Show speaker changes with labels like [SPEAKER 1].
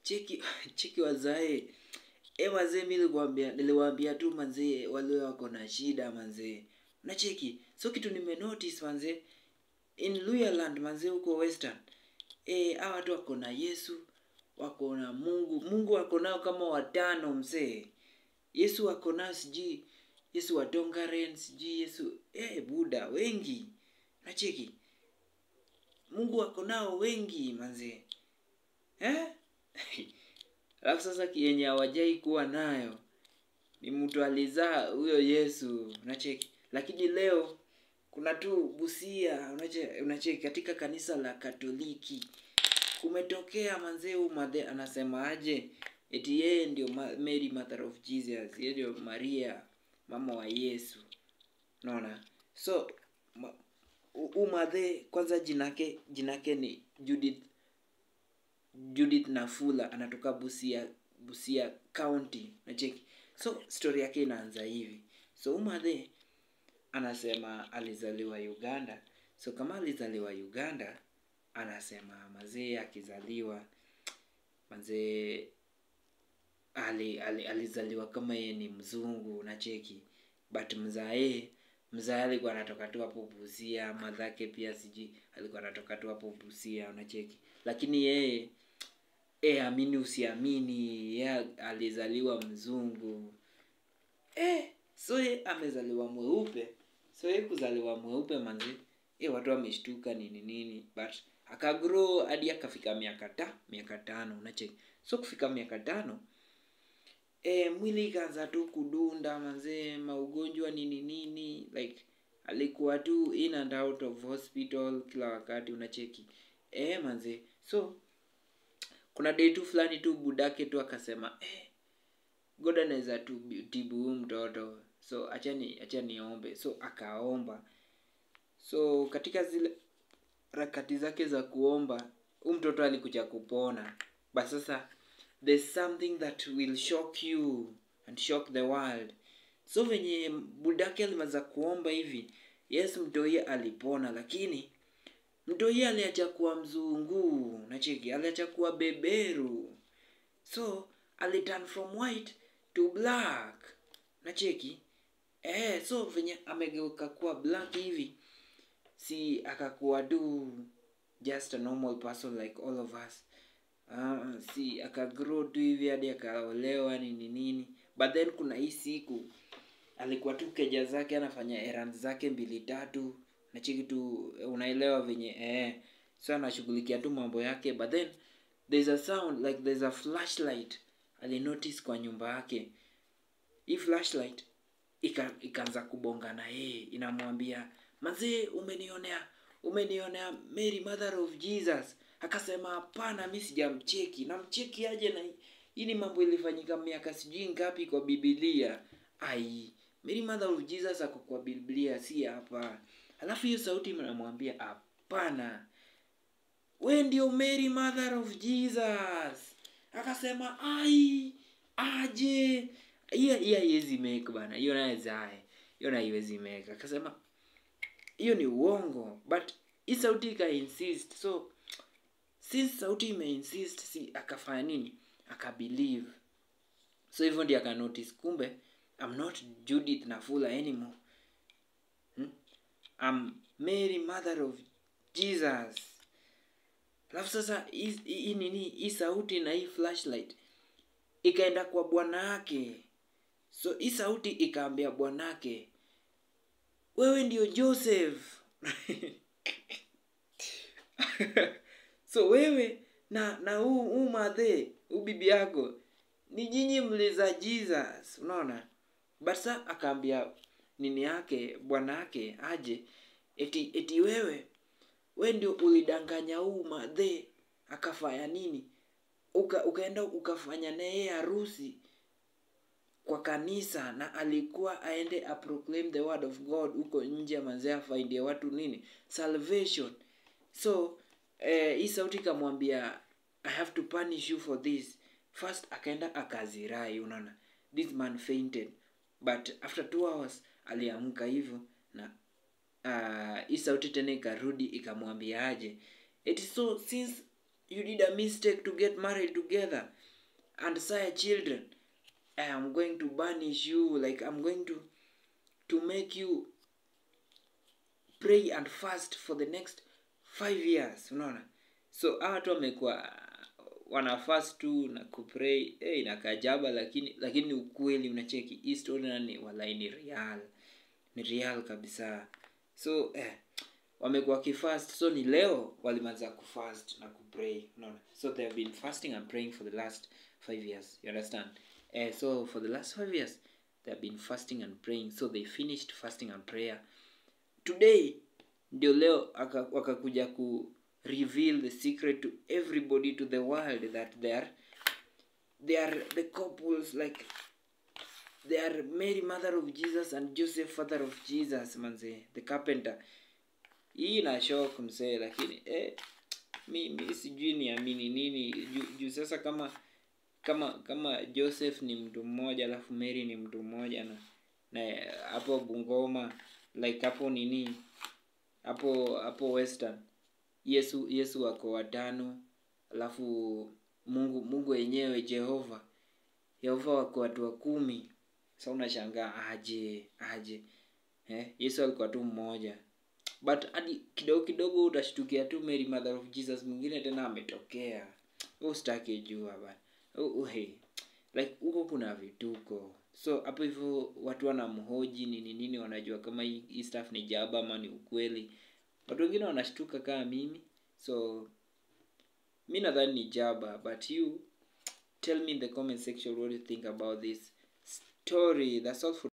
[SPEAKER 1] cheki cheki wazae. Wazee mimi niliwaambia tu manze wale wako na shida manze. Unacheki? So kitu nimenotice manze in Luyaland manze huko Western. Hawa watu wako na Yesu, wako na Mungu. Mungu wako nao kama watano mzee. Yesu wako nao sijui Yesu wa Tongaren, sijui Yesu Buddha wengi. Unacheki? Mungu wako nao wengi manze. Alafu sasa kienye hawajai kuwa nayo ni mtu alizaa huyo Yesu, unacheki. Lakini leo kuna tu Busia, unacheki katika kanisa la Katoliki kumetokea manzee umadhe anasema aje eti yeye ndio Mary Mother of Jesus, yeye ndio Maria mama wa Yesu. Unaona? So umadhe kwanza jinake ni Judith Nafula, anatoka Busia County, unacheki. So story yake inaanza hivi. So umadhe anasema alizaliwa Uganda. So kama alizaliwa Uganda, anasema mazee akizaliwa mazee alizaliwa kama yeye ni mzungu, unacheki. But mzae alikuwa anatoka tu hapo Busia, madhake pia siji alikuwa anatoka tu hapo Busia, unacheki. Lakini yeye amini usiamini, yeye alizaliwa mzungu. So yeye amezaliwa mweupe. So yeye kuzaliwa mweupe manzi, watu wameshtuka nini, but akagrow hadi akafika miaka 5, unacheki. So kufika miaka 5, mwili ikaanza tu kudunda manzi, maugonjwa nini, like alikuwa tu in and out of hospital kila wakati, unacheki. Manzi, so kuna day tu fulani tu budake tu akasema God anaweza tu tibu mtoto. So acha niombe. So akaomba. So katika zile rakati zake za kuomba, mtoto alikuja kupona. But sasa there's something that will shock you and shock the world. So venye budake alianza kuomba hivi, yes mtoi alipona, lakini mtoi aliacha kuwa mzungu, unacheki, aliacha kuwa beberu. So aliturn from white to black, unacheki. So venye amegeuka kuwa black hivi, si akakuwa tu just a normal person like all of us. Si akagrow tu hivi hadi akaolewa nini. But then kuna hii siku alikuwa tu keja zake anafanya errands zake 2-3, nachiki tu unaelewa venye so anashughulikia tu mambo yake. But then there's a sound like there's a flashlight alinotice kwa nyumba yake. Hii flashlight ikaanza kubonga na yeye, inamwambia mazee umenionea Mary Mother of Jesus. Akasema hapana, mimi sijamcheki. Namcheki aje na hii ni mambo ilifanyika miaka sijui ngapi kwa Biblia. Mary Mother of Jesus ako kwa Biblia, si hapa. Alafu hiyo sauti inamwambia hapana, wewe ndio Mary Mother of Jesus. Akasema aje hiyo haiwezi make bana, hiyo na haiwezi make. Akasema hiyo ni uongo, but hii sauti ika insist. So since sauti imeinsist, si akafanya nini? Akabelieve. So hivyo ndio aka notice kumbe I'm not Judith Nafula anymore. I'm Mary Mother of Jesus. Alafu sasa hii sauti na hii flashlight ikaenda kwa bwanake. So hii sauti ikaambia bwanake, wewe ndio Joseph. So wewe na huu madhe, bibi yako ni nyinyi mliza Jesus, unaona? But sasa akaambia nini yake bwanake aje eti wewe ndio ulidanganya huu madhe akafanya nini? Ukaenda ukafanya naye harusi kwa kanisa, na alikuwa aende a proclaim the word of God huko nje manzea find watu nini? Salvation. So hii sauti kamwambia I have to punish you for this. First akaenda akazirai, unaona? This man fainted, but after 2 hours aliamka hivyo. Na hii sauti tena ikarudi ikamwambia aje eti so since you did a mistake to get married together and sire children, I am going to banish you, like I'm going to make you pray and fast for the next 5 years. Unaona? So hawa watu wamekuwa wana fast tu na kupray na kajaba, lakini ukweli unacheki hii story nani walai ni real kabisa. So wamekuwa kifast, so ni leo walianza kufast na kupray, unaona? So they have been fasting and praying for the last 5 years, you understand? So for the last 5 years they have been fasting and praying, so they finished fasting and prayer. Today ndio leo wakakuja ku reveal the secret to everybody, to the world, that they are the couples, like they are Mary mother of Jesus and Joseph father of Jesus, manze, the carpenter. Hii na shock msee, lakini mimi sijui niamini nini juu sasa kama Joseph ni mtu mmoja alafu Mary ni mtu mmoja na hapo Bungoma, like hapo nini hapo Western, Yesu wako watano, alafu Mungu wenyewe Jehova wako watu 10. Sasa unashangaa aje Yesu alikuwa tu mmoja, but hadi kidogo utashtukia tu Mary mother of Jesus mwingine tena ametokea. Usitake jua bana. Like huko kuna vituko. So hapo hivyo watu wanamhoji nini wanajua kama hii stuff ni jaba ama ni ukweli. Watu wengine wanashtuka kama mimi. So mimi nadhani ni jaba, but you tell me in the comment section what you think about this story. That's all for